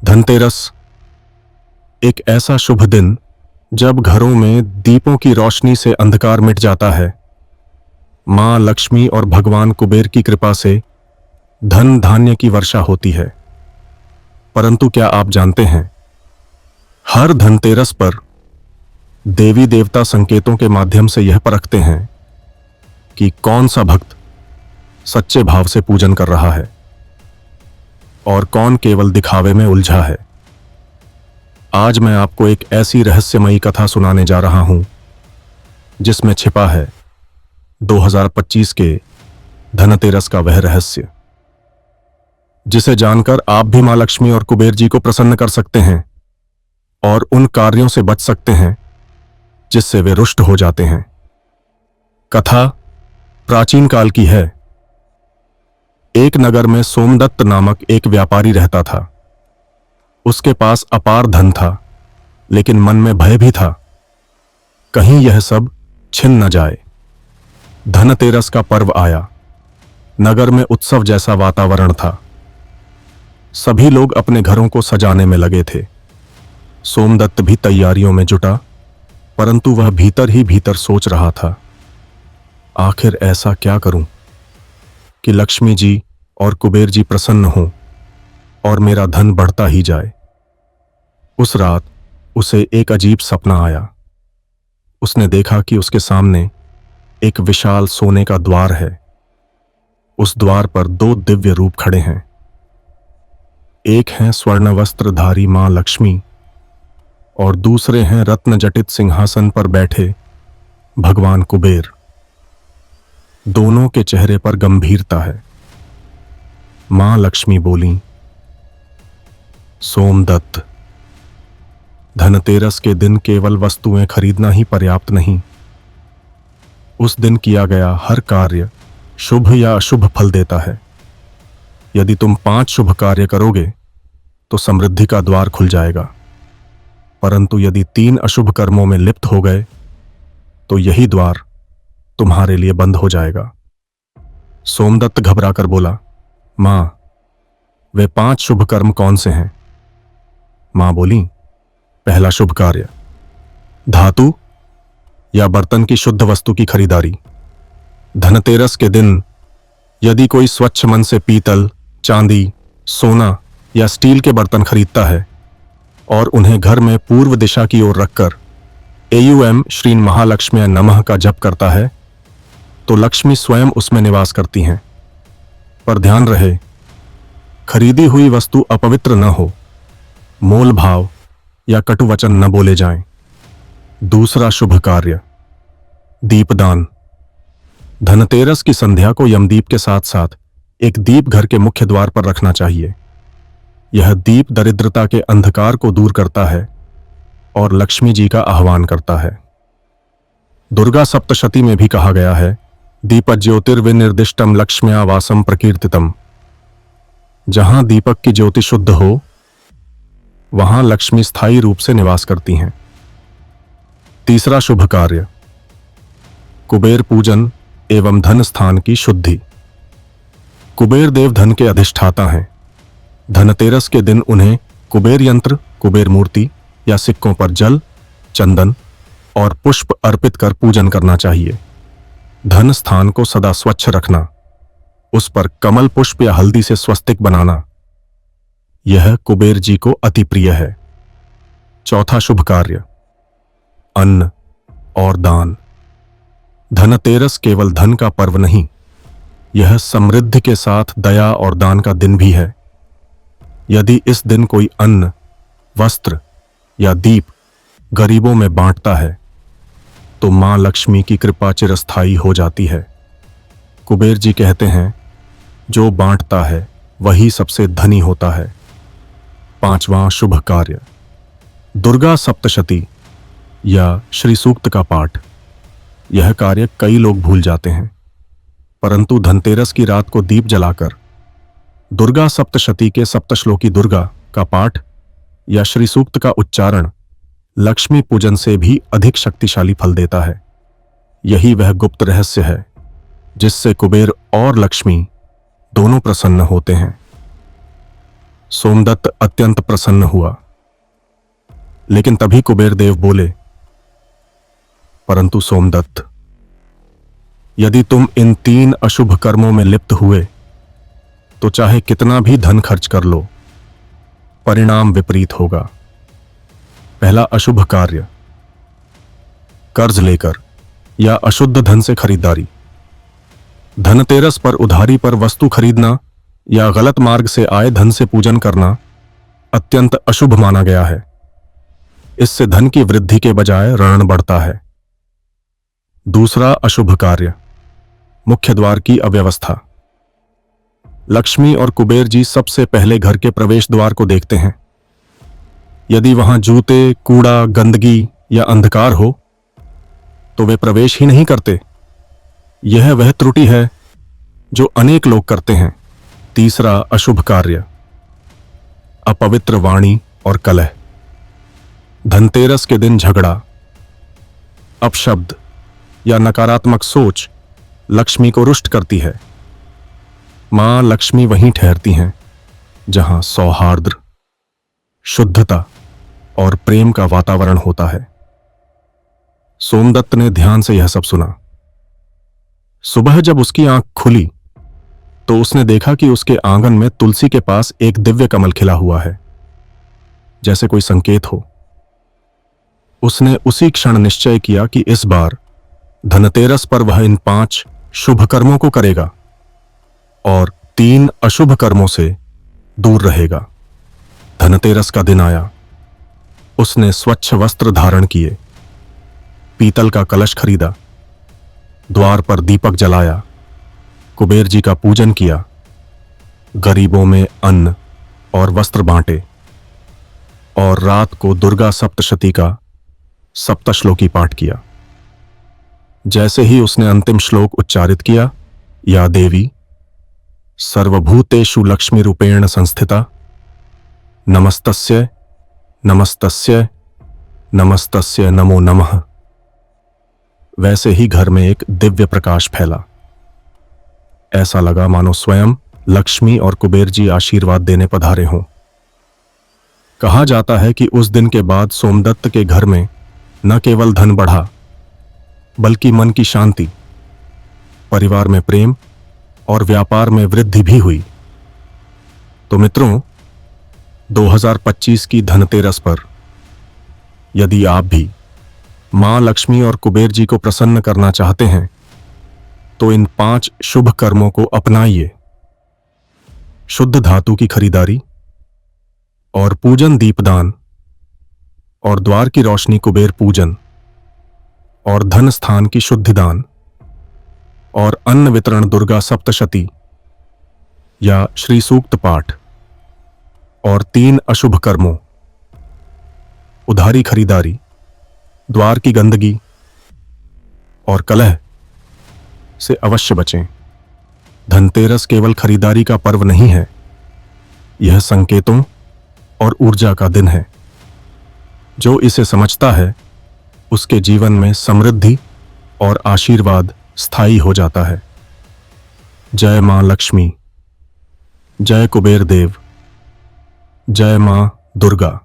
धनतेरस एक ऐसा शुभ दिन जब घरों में दीपों की रोशनी से अंधकार मिट जाता है। मां लक्ष्मी और भगवान कुबेर की कृपा से धन धान्य की वर्षा होती है। परंतु क्या आप जानते हैं, हर धनतेरस पर देवी देवता संकेतों के माध्यम से यह परखते हैं कि कौन सा भक्त सच्चे भाव से पूजन कर रहा है और कौन केवल दिखावे में उलझा है। आज मैं आपको एक ऐसी रहस्यमयी कथा सुनाने जा रहा हूं जिसमें छिपा है 2025 के धनतेरस का वह रहस्य, जिसे जानकर आप भी मां लक्ष्मी और कुबेर जी को प्रसन्न कर सकते हैं और उन कार्यों से बच सकते हैं जिससे वे रुष्ट हो जाते हैं। कथा प्राचीन काल की है। एक नगर में सोमदत्त नामक एक व्यापारी रहता था। उसके पास अपार धन था, लेकिन मन में भय भी था, कहीं यह सब छिन न जाए। धनतेरस का पर्व आया। नगर में उत्सव जैसा वातावरण था। सभी लोग अपने घरों को सजाने में लगे थे। सोमदत्त भी तैयारियों में जुटा, परंतु वह भीतर ही भीतर सोच रहा था, आखिर ऐसा क्या करूं कि लक्ष्मी जी और कुबेर जी प्रसन्न हों और मेरा धन बढ़ता ही जाए। उस रात उसे एक अजीब सपना आया। उसने देखा कि उसके सामने एक विशाल सोने का द्वार है। उस द्वार पर दो दिव्य रूप खड़े हैं। एक हैं स्वर्ण वस्त्रधारी मां लक्ष्मी और दूसरे हैं रत्न जटित सिंहासन पर बैठे भगवान कुबेर। दोनों के चेहरे पर गंभीरता है। मां लक्ष्मी बोली, सोमदत्त, धनतेरस के दिन केवल वस्तुएं खरीदना ही पर्याप्त नहीं। उस दिन किया गया हर कार्य शुभ या अशुभ फल देता है। यदि तुम 5 शुभ कार्य करोगे तो समृद्धि का द्वार खुल जाएगा, परंतु यदि 3 अशुभ कर्मों में लिप्त हो गए तो यही द्वार तुम्हारे लिए बंद हो जाएगा। सोमदत्त घबराकर बोला, मां, वे 5 शुभ कर्म कौन से हैं? मां बोली, पहला शुभ कार्य धातु या बर्तन की शुद्ध वस्तु की खरीदारी। धनतेरस के दिन यदि कोई स्वच्छ मन से पीतल, चांदी, सोना या स्टील के बर्तन खरीदता है और उन्हें घर में पूर्व दिशा की ओर रखकर एयुएम श्रीन महालक्ष्मी नमः का जप करता है तो लक्ष्मी स्वयं उसमें निवास करती हैं। पर ध्यान रहे, खरीदी हुई वस्तु अपवित्र न हो, मोल भाव या कटु वचन न बोले जाएं। दूसरा शुभ कार्य दीपदान। धनतेरस की संध्या को यमदीप के साथ साथ एक दीप घर के मुख्य द्वार पर रखना चाहिए। यह दीप दरिद्रता के अंधकार को दूर करता है और लक्ष्मी जी का आह्वान करता है। दुर्गा सप्तशती में भी कहा गया है, दीप ज्योतिर्विनिर्दिष्टम लक्ष्म्या वासम प्रकीर्तितम। जहां दीपक की ज्योति शुद्ध हो, वहां लक्ष्मी स्थायी रूप से निवास करती हैं। तीसरा शुभ कार्य कुबेर पूजन एवं धन स्थान की शुद्धि। कुबेर देव धन के अधिष्ठाता हैं। धनतेरस के दिन उन्हें कुबेर यंत्र, कुबेर मूर्ति या सिक्कों पर जल, चंदन और पुष्प अर्पित कर पूजन करना चाहिए। धन स्थान को सदा स्वच्छ रखना, उस पर कमल पुष्प या हल्दी से स्वस्तिक बनाना, यह कुबेर जी को अति प्रिय है। चौथा शुभ कार्य अन्न और दान। धनतेरस केवल धन का पर्व नहीं, यह समृद्धि के साथ दया और दान का दिन भी है। यदि इस दिन कोई अन्न, वस्त्र या दीप गरीबों में बांटता है तो मां लक्ष्मी की कृपा चिरस्थायी हो जाती है। कुबेर जी कहते हैं, जो बांटता है वही सबसे धनी होता है। पांचवां शुभ कार्य दुर्गा सप्तशती या श्री सूक्त का पाठ। यह कार्य कई लोग भूल जाते हैं, परंतु धनतेरस की रात को दीप जलाकर दुर्गा सप्तशती के सप्तश्लोकी दुर्गा का पाठ या श्री सूक्त का उच्चारण लक्ष्मी पूजन से भी अधिक शक्तिशाली फल देता है। यही वह गुप्त रहस्य है जिससे कुबेर और लक्ष्मी दोनों प्रसन्न होते हैं। सोमदत्त अत्यंत प्रसन्न हुआ, लेकिन तभी कुबेर देव बोले, परंतु सोमदत्त, यदि तुम इन 3 अशुभ कर्मों में लिप्त हुए तो चाहे कितना भी धन खर्च कर लो, परिणाम विपरीत होगा। पहला अशुभ कार्य, कर्ज लेकर या अशुद्ध धन से खरीदारी। धनतेरस पर उधारी पर वस्तु खरीदना या गलत मार्ग से आए धन से पूजन करना अत्यंत अशुभ माना गया है। इससे धन की वृद्धि के बजाय ऋण बढ़ता है। दूसरा अशुभ कार्य, मुख्य द्वार की अव्यवस्था। लक्ष्मी और कुबेर जी सबसे पहले घर के प्रवेश द्वार को देखते हैं। यदि वहां जूते, कूड़ा, गंदगी या अंधकार हो तो वे प्रवेश ही नहीं करते। यह वह त्रुटि है जो अनेक लोग करते हैं। तीसरा अशुभ कार्य, अपवित्र वाणी और कलह। धनतेरस के दिन झगड़ा, अपशब्द या नकारात्मक सोच लक्ष्मी को रुष्ट करती है। मां लक्ष्मी वहीं ठहरती हैं जहां सौहार्द, शुद्धता और प्रेम का वातावरण होता है। सोमदत्त ने ध्यान से यह सब सुना। सुबह जब उसकी आंख खुली तो उसने देखा कि उसके आंगन में तुलसी के पास एक दिव्य कमल खिला हुआ है, जैसे कोई संकेत हो। उसने उसी क्षण निश्चय किया कि इस बार धनतेरस पर वह इन 5 शुभ कर्मों को करेगा और 3 अशुभ कर्मों से दूर रहेगा। धनतेरस का दिन आया। उसने स्वच्छ वस्त्र धारण किए, पीतल का कलश खरीदा, द्वार पर दीपक जलाया, कुबेर जी का पूजन किया, गरीबों में अन्न और वस्त्र बांटे और रात को दुर्गा सप्तशती का सप्तश्लोकी पाठ किया। जैसे ही उसने अंतिम श्लोक उच्चारित किया, या देवी सर्वभूतेषु लक्ष्मी रूपेण संस्थिता, नमस्तस्य नमस्तस्य नमस्तस्य नमो नमः, वैसे ही घर में एक दिव्य प्रकाश फैला। ऐसा लगा मानो स्वयं लक्ष्मी और कुबेर जी आशीर्वाद देने पधारे हों। कहा जाता है कि उस दिन के बाद सोमदत्त के घर में न केवल धन बढ़ा, बल्कि मन की शांति, परिवार में प्रेम और व्यापार में वृद्धि भी हुई। तो मित्रों, 2025 की धनतेरस पर यदि आप भी मां लक्ष्मी और कुबेर जी को प्रसन्न करना चाहते हैं तो इन 5 शुभ कर्मों को अपनाइए। शुद्ध धातु की खरीदारी और पूजन दीपदान और द्वार की रोशनी कुबेर पूजन और धन स्थान की शुद्धि दान और अन्न वितरण दुर्गा सप्तशती या श्री सूक्त पाठ और 3 अशुभ कर्मों, उधारी खरीदारी, द्वार की गंदगी और कलह से अवश्य बचें। धनतेरस केवल खरीदारी का पर्व नहीं है, यह संकेतों और ऊर्जा का दिन है। जो इसे समझता है उसके जीवन में समृद्धि और आशीर्वाद स्थायी हो जाता है। जय मां लक्ष्मी, जय कुबेर देव, जय मां दुर्गा।